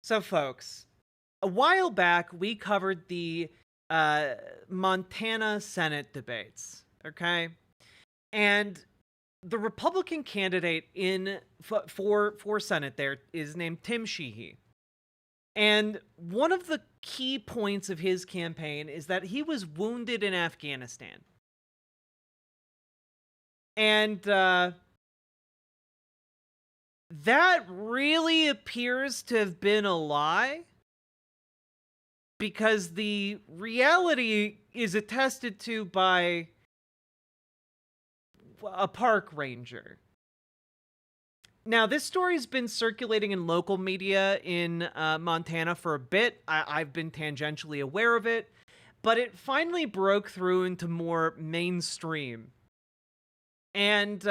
So, folks, a while back we covered the Montana Senate debates, okay? And the Republican candidate for Senate there is named Tim Sheehy. And one of the key points of his campaign is that he was wounded in Afghanistan. And that really appears to have been a lie, because the reality is attested to by a park ranger. Now, this story's been circulating in local media in Montana for a bit. I've been tangentially aware of it, but it finally broke through into more mainstream. And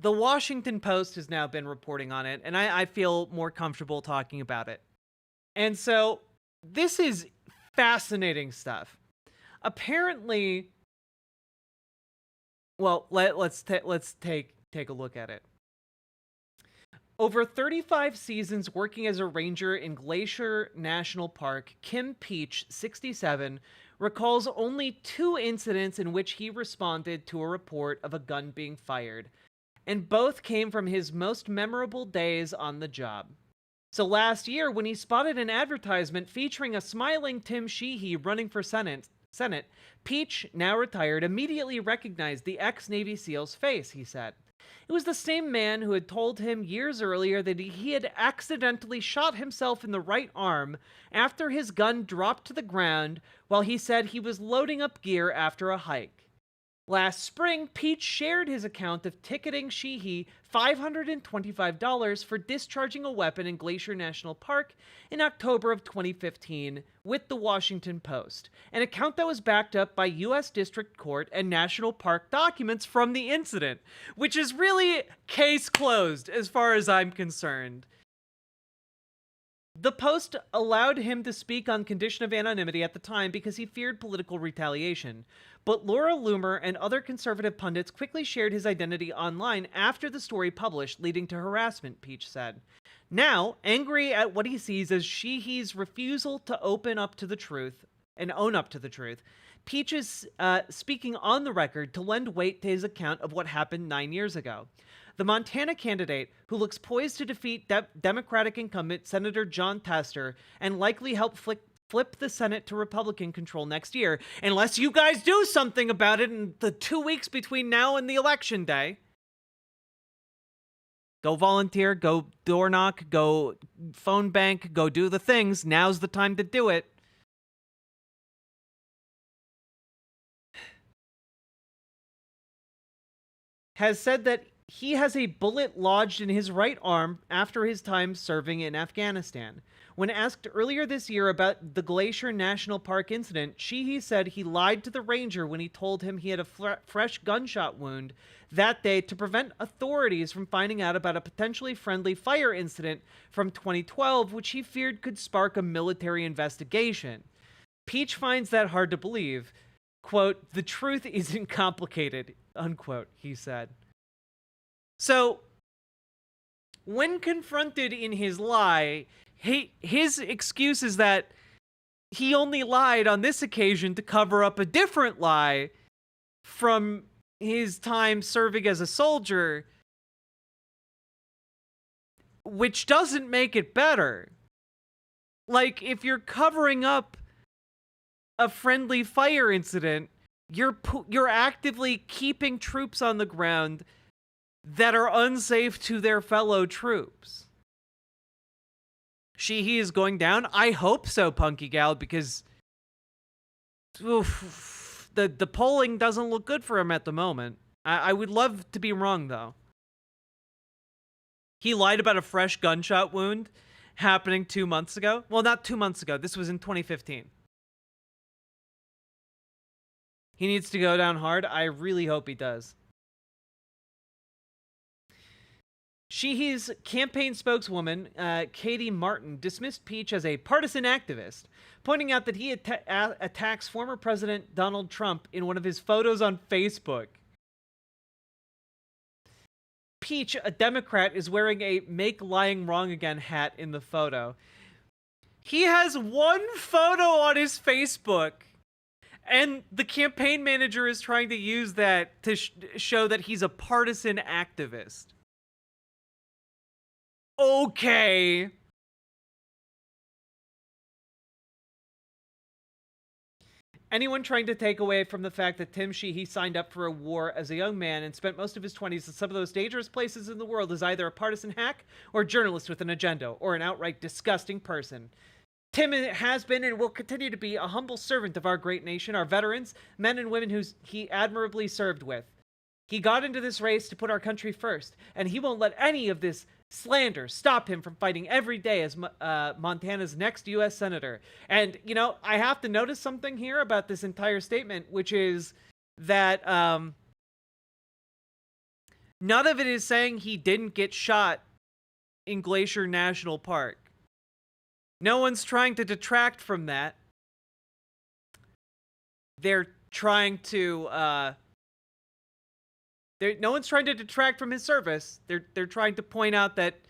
the Washington Post has now been reporting on it, and I feel more comfortable talking about it. And so, this is fascinating stuff. Apparently, well, let's take a look at it. Over 35 seasons working as a ranger in Glacier National Park, Kim Peach, 67, recalls only 2 incidents in which he responded to a report of a gun being fired, and both came from his most memorable days on the job. So last year, when he spotted an advertisement featuring a smiling Tim Sheehy running for Senate, Peach, now retired, immediately recognized the ex-Navy SEAL's face, he said. It was the same man who had told him years earlier that he had accidentally shot himself in the right arm after his gun dropped to the ground while he said he was loading up gear after a hike. Last spring, Peach shared his account of ticketing Sheehy $525 for discharging a weapon in Glacier National Park in October of 2015 with the Washington Post, an account that was backed up by U.S. District Court and National Park documents from the incident, which is really case closed as far as I'm concerned. The Post allowed him to speak on condition of anonymity at the time because he feared political retaliation. But Laura Loomer and other conservative pundits quickly shared his identity online after the story published, leading to harassment, Peach said. Now, angry at what he sees as Sheehy's refusal to own up to the truth, Peach is speaking on the record to lend weight to his account of what happened 9 years ago. The Montana candidate, who looks poised to defeat Democratic incumbent Senator Jon Tester and likely help flip the Senate to Republican control next year, unless you guys do something about it in the 2 weeks between now and the election day. Go volunteer, go door knock, go phone bank, go do the things. Now's the time to do it. Has said that he has a bullet lodged in his right arm after his time serving in Afghanistan. When asked earlier this year about the Glacier National Park incident, Sheehy said he lied to the ranger when he told him he had a fresh gunshot wound that day to prevent authorities from finding out about a potentially friendly fire incident from 2012, which he feared could spark a military investigation. Peach finds that hard to believe. Quote, "The truth isn't complicated," unquote, he said. So, when confronted in his lie, his excuse is that he only lied on this occasion to cover up a different lie from his time serving as a soldier, which doesn't make it better. Like, if you're covering up a friendly fire incident, you're actively keeping troops on the ground that are unsafe to their fellow troops. Sheehy is going down? I hope so, Punky Gal, because the polling doesn't look good for him at the moment. I would love to be wrong, though. He lied about a fresh gunshot wound happening 2 months ago. Well, not 2 months ago. This was in 2015. He needs to go down hard. I really hope he does. Sheehy's campaign spokeswoman, Katie Martin, dismissed Peach as a partisan activist, pointing out that he attacks former President Donald Trump in one of his photos on Facebook. Peach, a Democrat, is wearing a Make Lying Wrong Again hat in the photo. He has one photo on his Facebook, and the campaign manager is trying to use that to show that he's a partisan activist. Okay. Anyone trying to take away from the fact that Tim Sheehy signed up for a war as a young man and spent most of his 20s in some of those dangerous places in the world is either a partisan hack or a journalist with an agenda or an outright disgusting person. Tim has been and will continue to be a humble servant of our great nation, our veterans, men and women who he admirably served with. He got into this race to put our country first, and he won't let any of this slander stop him from fighting every day as Montana's next U.S. Senator. And, you know, I have to notice something here about this entire statement, which is that none of it is saying he didn't get shot in Glacier National Park. No one's trying to detract from that. They're trying to... no one's trying to detract from his service. They're trying to point out that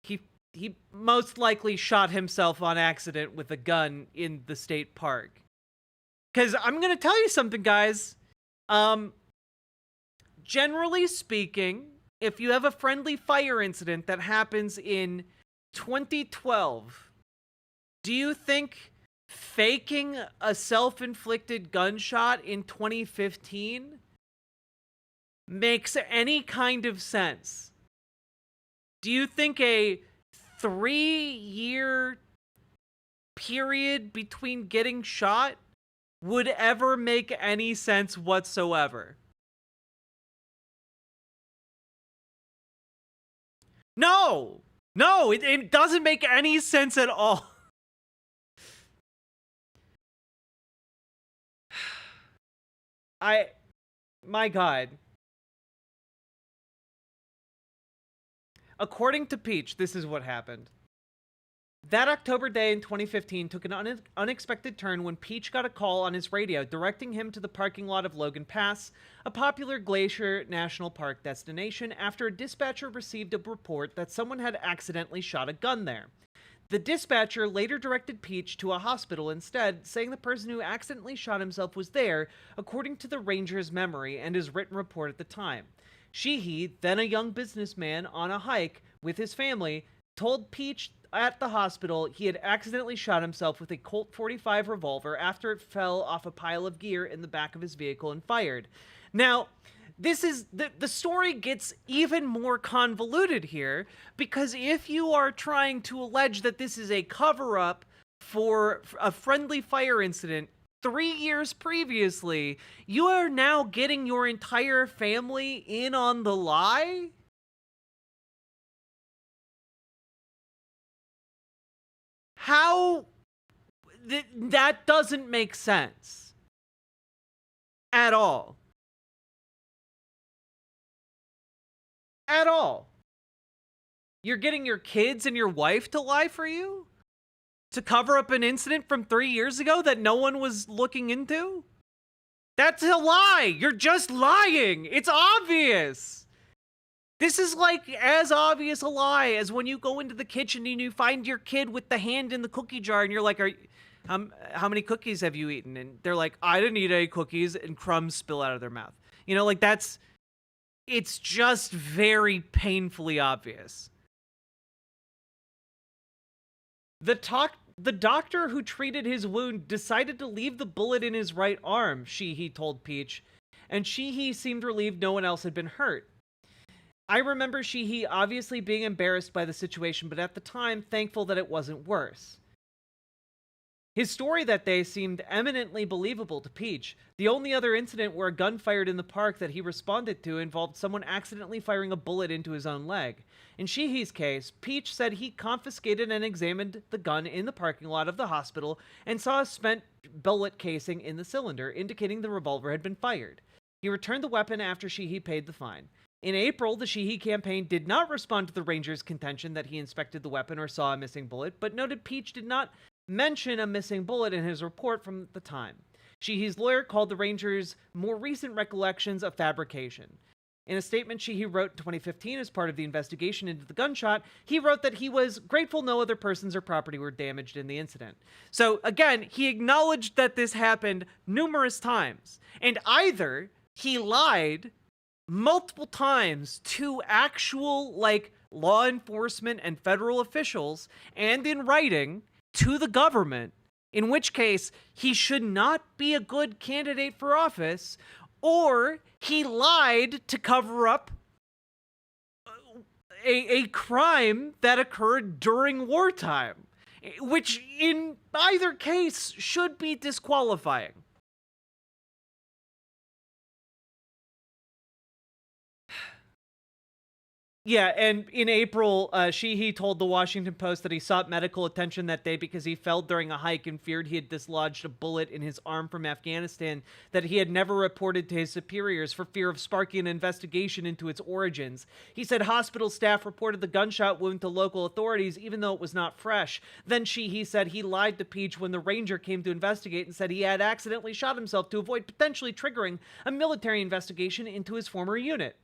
he most likely shot himself on accident with a gun in the state park. Because I'm going to tell you something, guys. Generally speaking, if you have a friendly fire incident that happens in 2012, do you think faking a self-inflicted gunshot in 2015 makes any kind of sense? Do you think a 3-year period between getting shot would ever make any sense whatsoever? No! No, it doesn't make any sense at all. My God. According to Peach, this is what happened. That October day in 2015 took an unexpected turn when Peach got a call on his radio directing him to the parking lot of Logan Pass, a popular Glacier National Park destination, after a dispatcher received a report that someone had accidentally shot a gun there. The dispatcher later directed Peach to a hospital instead, saying the person who accidentally shot himself was there, according to the ranger's memory and his written report at the time. Sheehy, then a young businessman on a hike with his family, told Peach at the hospital he had accidentally shot himself with a Colt 45 revolver after it fell off a pile of gear in the back of his vehicle and fired. Now, this is the story gets even more convoluted here, because if you are trying to allege that this is a cover-up for a friendly fire incident 3 years previously, you are now getting your entire family in on the lie? How? That doesn't make sense. At all. At all. You're getting your kids and your wife to lie for you? To cover up an incident from 3 years ago that no one was looking into? That's a lie! You're just lying! It's obvious! This is like as obvious a lie as when you go into the kitchen and you find your kid with the hand in the cookie jar and you're like, how many cookies have you eaten? And they're like, I didn't eat any cookies, and crumbs spill out of their mouth. You know, like it's just very painfully obvious. The doctor who treated his wound decided to leave the bullet in his right arm, Sheehy told Peach, and Sheehy seemed relieved no one else had been hurt. I remember Sheehy obviously being embarrassed by the situation, but at the time, thankful that it wasn't worse. His story that day seemed eminently believable to Peach. The only other incident where a gun fired in the park that he responded to involved someone accidentally firing a bullet into his own leg. In Sheehy's case, Peach said he confiscated and examined the gun in the parking lot of the hospital and saw a spent bullet casing in the cylinder, indicating the revolver had been fired. He returned the weapon after Sheehy paid the fine. In April, the Sheehy campaign did not respond to the ranger's contention that he inspected the weapon or saw a missing bullet, but noted Peach did not mention a missing bullet in his report from the time. Sheehy's lawyer called the ranger's more recent recollections a fabrication. In a statement Sheehy wrote in 2015 as part of the investigation into the gunshot, he wrote that he was grateful no other persons or property were damaged in the incident. So again, he acknowledged that this happened numerous times. And either he lied multiple times to actual, law enforcement and federal officials, and in writing to the government, in which case he should not be a good candidate for office, or he lied to cover up a crime that occurred during wartime, which in either case should be disqualifying. Yeah, and in April, Sheehy told the Washington Post that he sought medical attention that day because he fell during a hike and feared he had dislodged a bullet in his arm from Afghanistan that he had never reported to his superiors for fear of sparking an investigation into its origins. He said hospital staff reported the gunshot wound to local authorities even though it was not fresh. Then Sheehy said he lied to Peach when the ranger came to investigate and said he had accidentally shot himself to avoid potentially triggering a military investigation into his former unit.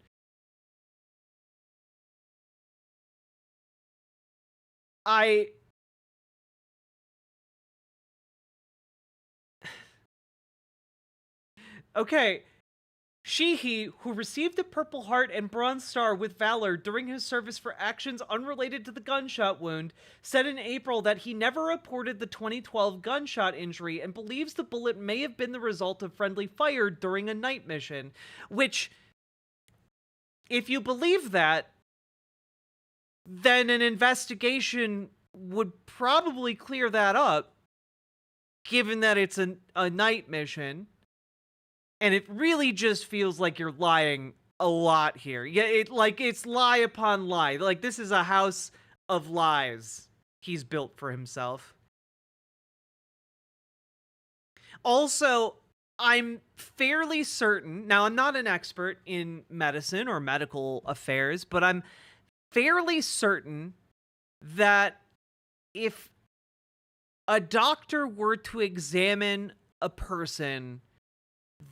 Okay. Sheehy, who received a Purple Heart and Bronze Star with Valor during his service for actions unrelated to the gunshot wound, said in April that he never reported the 2012 gunshot injury and believes the bullet may have been the result of friendly fire during a night mission. Which, if you believe that, then an investigation would probably clear that up, given that it's a night mission. And it really just feels like you're lying a lot here. Yeah, it's lie upon lie. Like, this is a house of lies he's built for himself. Also, I'm fairly certain, now I'm not an expert in medicine or medical affairs, but I'm fairly certain that if a doctor were to examine a person,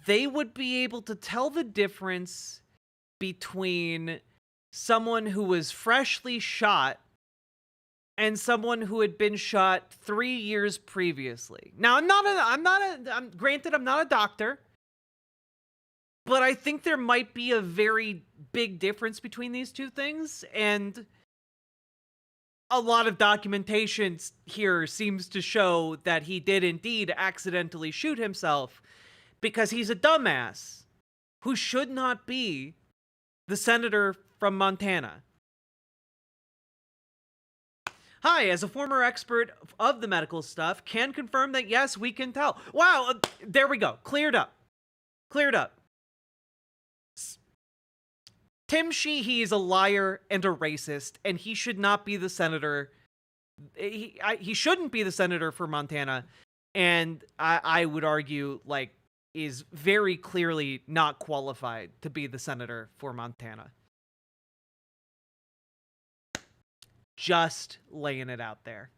they would be able to tell the difference between someone who was freshly shot and someone who had been shot 3 years previously. Now, granted, I'm not a doctor, but I think there might be a very big difference between these two things, and a lot of documentation here seems to show that he did indeed accidentally shoot himself, because he's a dumbass who should not be the senator from Montana. Hi, as a former expert of the medical stuff, can confirm that yes, we can tell. Wow, there we go. Cleared up. Tim Sheehy is a liar and a racist, and he should not be the senator. He shouldn't be the senator for Montana, and I would argue, is very clearly not qualified to be the senator for Montana. Just laying it out there.